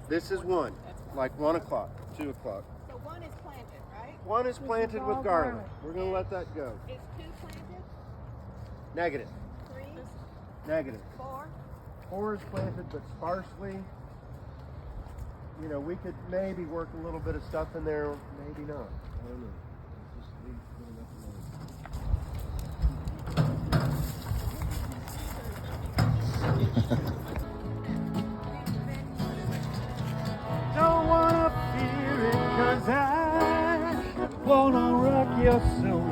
This is one, like 1 o'clock, 2 o'clock. So one is planted, right? One is planted with garlic. We're going to let that go. Is 2 planted? Negative. 3? Negative. 4? 4 is planted, but sparsely. You know, we could maybe work a little bit of stuff in there, maybe not. I don't know. Just leave Don't wanna fear it, 'cause I wanna rock your soul,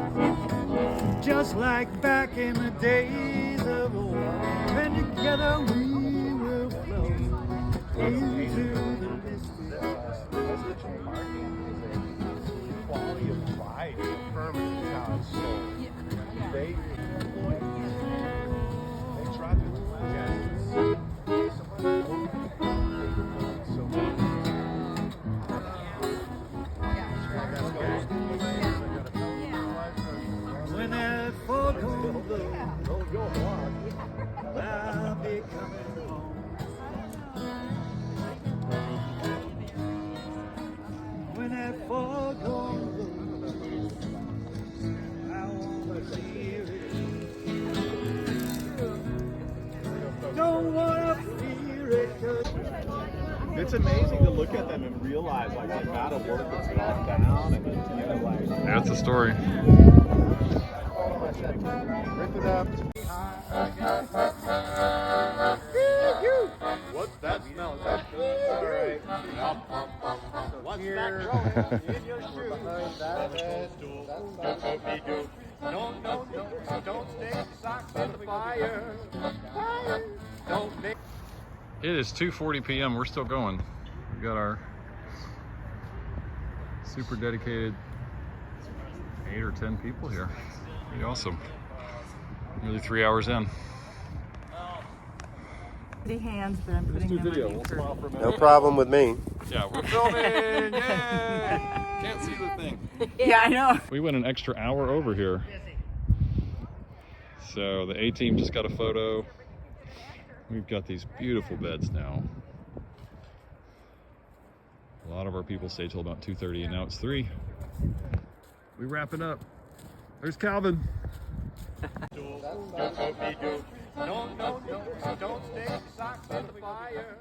just like back in the days of old. And together we will flow into the Residential parking is a quality of life, permanent how it's sold. They try to when that foregone I'll be coming home. When that foregone I wanna hear it. Don't wanna fear it, 'cause it's amazing to look at them and realize like the amount of work that's gone down and you know like That's the story. Rip it up. what's that smell? All right. What's that growing in your shoe? Behind that bed. No, don't stick socks in the fire. Don't make It is 2:40 p.m. We're still going. We got our super dedicated 8 or 10 people here. Pretty awesome. Nearly 3 hours in. The hands, but I'm putting them on you first. No problem with me. Yeah, we're filming! Yay! Can't see the thing. Yeah, I know. We went an extra hour over here. So the A-team just got a photo. We've got these beautiful beds now. A lot of our people stay till about 2:30 and now it's 3. We're wrapping up. There's Calvin. don't stick socks in the fire.